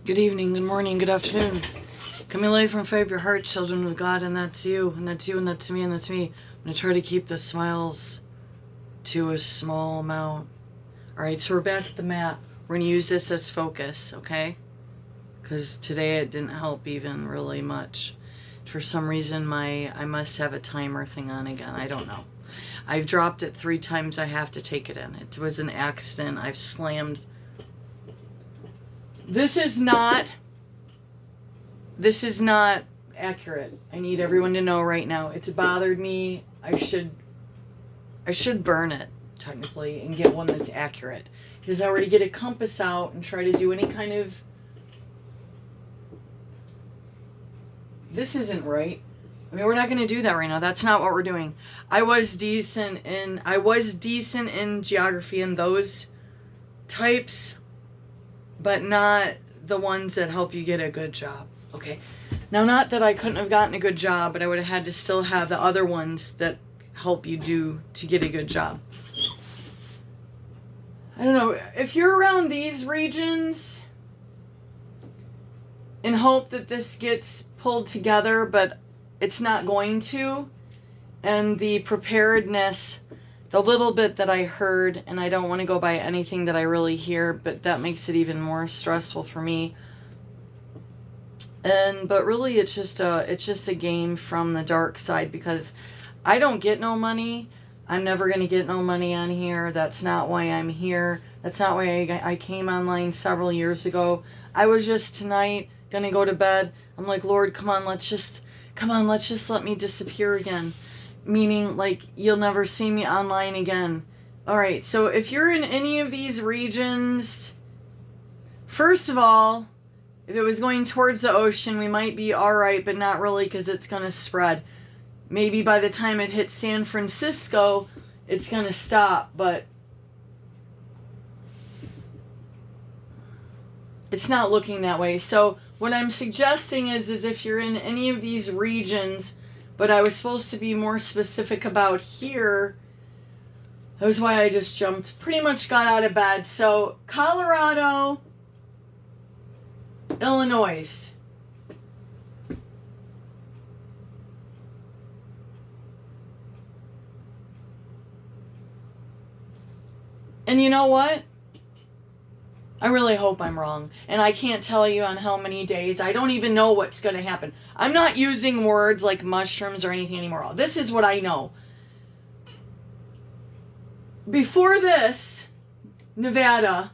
Good evening, good morning, good afternoon. Coming live from Fire Your Heart, children of God, and that's you, and that's you, and that's me, and that's me. I'm going to try to keep the smiles to a small amount. Alright, so we're back at the mat. We're going to use this as focus, okay? Because today it didn't help even really much. For some reason, I must have a timer thing on again. I don't know. I've dropped it 3 times. I have to take it in. It was an accident. I've slammed. This is not accurate. I need everyone to know right now. It's bothered me. I should burn it, technically, and get one that's accurate. Because if I were to get a compass out and try to do any kind of... This isn't right. I mean, we're not going to do that right now. That's not what we're doing. I was decent in geography and those types, but not the ones that help you get a good job. Okay. Now, not that I couldn't have gotten a good job, but I would have had to still have the other ones that help you to get a good job. I don't know. If you're around these regions and hope that this gets pulled together, but it's not going to, and the preparedness, the little bit that I heard, and I don't want to go by anything that I really hear, but that makes it even more stressful for me. But really, it's just a game from the dark side, because I don't get no money. I'm never going to get no money on here. That's not why I'm here. That's not why I came online several years ago. I was just tonight going to go to bed. I'm like, Lord, come on, let's just let me disappear again. Meaning, like, you'll never see me online again. Alright, so if you're in any of these regions, first of all, if it was going towards the ocean, we might be alright, but not really, because it's going to spread. Maybe by the time it hits San Francisco, it's going to stop, but it's not looking that way. So what I'm suggesting is if you're in any of these regions, but I was supposed to be more specific about here, that was why I just jumped, pretty much got out of bed. So Colorado, Illinois. And you know what? I really hope I'm wrong. And I can't tell you on how many days. I don't even know what's going to happen. I'm not using words like mushrooms or anything anymore. This is what I know. Before this, Nevada,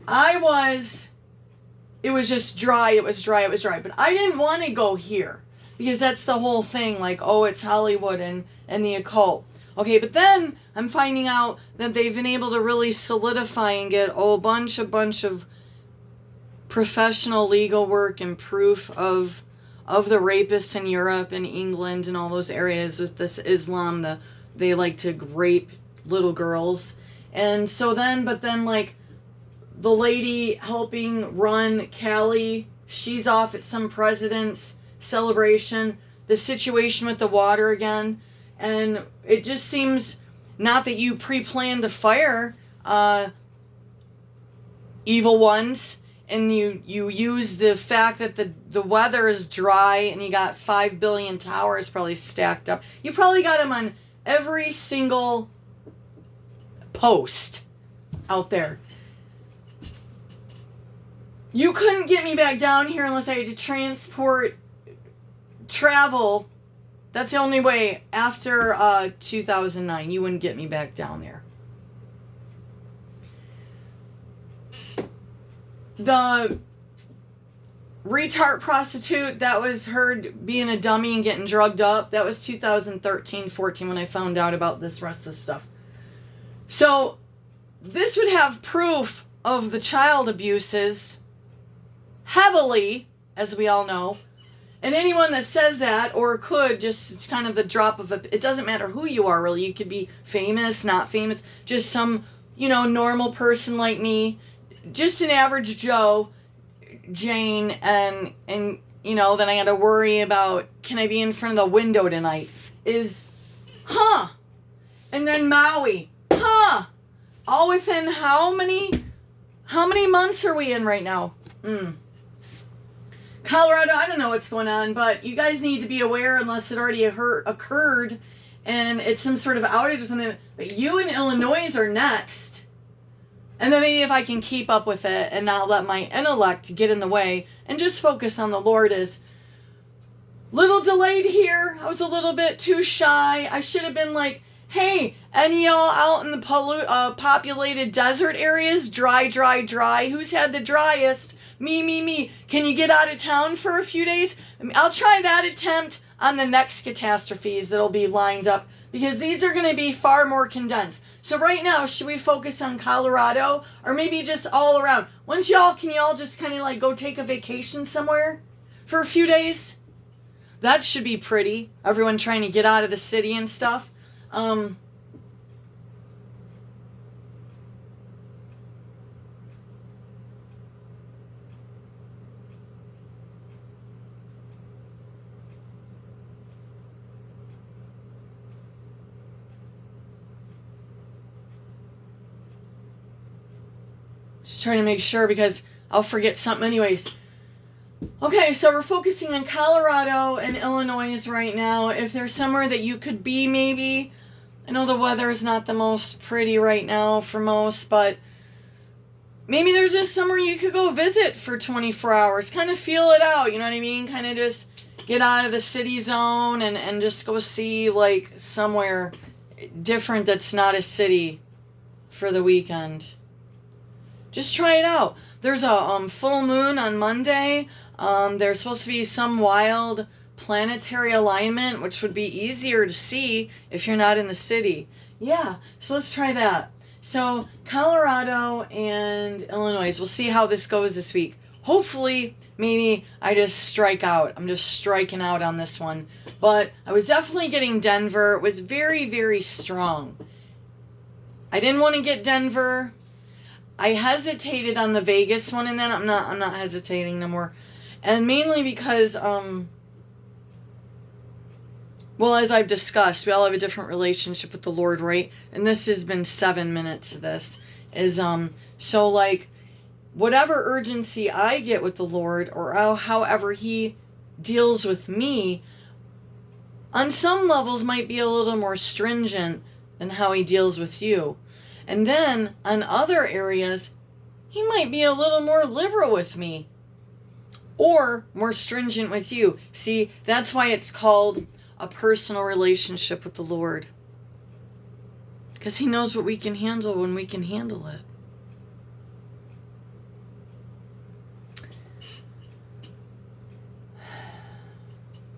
it was just dry. It was dry. But I didn't want to go here. Because that's the whole thing. Like, oh, it's Hollywood and the occult. Okay, but then I'm finding out that they've been able to really solidify and get a bunch of professional legal work and proof of the rapists in Europe and England and all those areas with this Islam. They like to rape little girls. And so then, like, the lady helping run Cali, she's off at some president's celebration. The situation with the water again. And it just seems, not that you pre-planned to fire evil ones, and you use the fact that the weather is dry and you got 5 billion towers probably stacked up. You probably got them on every single post out there. You couldn't get me back down here unless I had to travel. That's the only way. After 2009, you wouldn't get me back down there. The retard prostitute that was heard being a dummy and getting drugged up, that was 2013-14 when I found out about this rest of the stuff. So this would have proof of the child abuses heavily, as we all know. And anyone that says that, or could, just, it's kind of the drop of it doesn't matter who you are, really. You could be famous, not famous, just some, normal person like me, just an average Joe, Jane, and then I had to worry about, can I be in front of the window tonight? And then Maui, all within how many months are we in right now? Colorado, I don't know what's going on, but you guys need to be aware, unless it already occurred and it's some sort of outage or something. But you and Illinois are next. And then maybe if I can keep up with it and not let my intellect get in the way and just focus on the Lord is little delayed here. I was a little bit too shy. I should have been like, hey, any y'all out in the populated desert areas? Dry, dry, dry. Who's had the driest? Me. Can you get out of town for a few days? I'll try that attempt on the next catastrophes that'll be lined up, because these are going to be far more condensed. So right now, should we focus on Colorado, or maybe just all around? Can y'all just kind of like go take a vacation somewhere for a few days? That should be pretty. Everyone trying to get out of the city and stuff. Just trying to make sure, because I'll forget something anyways. Okay, so we're focusing on Colorado and Illinois right now. If there's somewhere that you could be, maybe. I know the weather is not the most pretty right now for most, but maybe there's just somewhere you could go visit for 24 hours. Kind of feel it out, you know what I mean? Kind of just get out of the city zone and just go see like somewhere different that's not a city for the weekend. Just try it out. There's a full moon on Monday. There's supposed to be some wild planetary alignment, which would be easier to see if you're not in the city. Yeah, so let's try that. So Colorado and Illinois, we'll see how this goes this week. Hopefully, maybe I just strike out. I'm just striking out on this one. But I was definitely getting Denver. It was very, very strong. I didn't want to get Denver. I hesitated on the Vegas one, and then I'm not hesitating no more. And mainly because, well, as I've discussed, we all have a different relationship with the Lord, right? And this has been 7 minutes of this. So like, whatever urgency I get with the Lord, or however He deals with me, on some levels might be a little more stringent than how He deals with you. And then on other areas, He might be a little more liberal with me or more stringent with you. See, that's why it's called a personal relationship with the Lord. Because He knows what we can handle when we can handle it.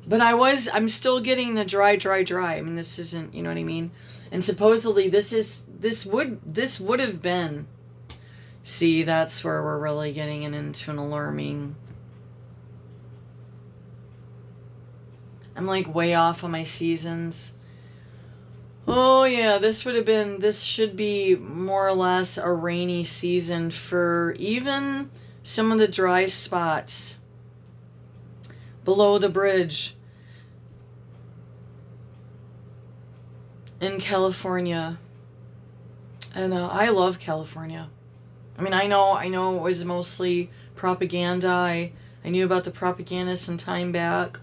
But I'm still getting the dry. I mean, this isn't, you know what I mean? And supposedly this would have been. See, that's where we're really getting into an alarming. I'm like way off on my seasons. Oh yeah, this should be more or less a rainy season for even some of the dry spots below the bridge in California. And I love California. I mean, I know it was mostly propaganda. I knew about the propaganda some time back.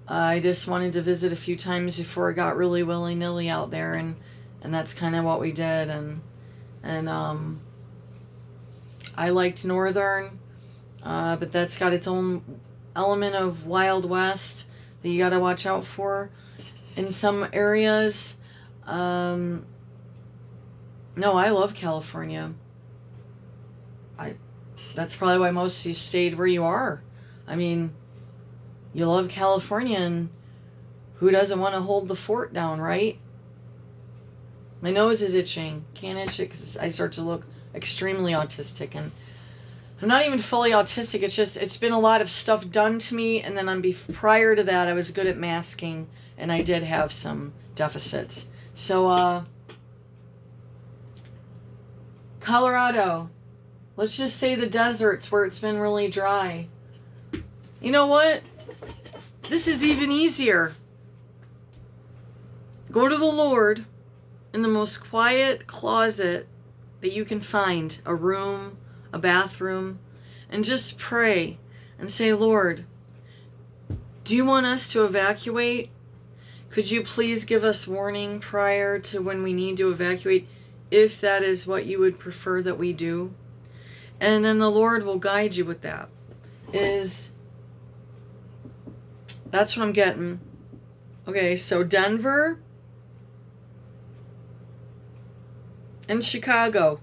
I just wanted to visit a few times before it got really willy-nilly out there, and that's kind of what we did. And I liked Northern, but that's got its own element of Wild West that you got to watch out for in some areas. No, I love California. That's probably why most of you stayed where you are. I mean, you love California, and who doesn't want to hold the fort down, right? My nose is itching. Can't itch it because I start to look extremely autistic, and I'm not even fully autistic. It's been a lot of stuff done to me, and then prior to that, I was good at masking, and I did have some deficits. So, Colorado, let's just say the deserts where it's been really dry. You know what? This is even easier. Go to the Lord in the most quiet closet that you can find, a room, a bathroom, and just pray and say, Lord, do you want us to evacuate? Could you please give us warning prior to when we need to evacuate, if that is what you would prefer that we do? And then the Lord will guide you with that. That's what I'm getting. Okay, so Denver and Chicago.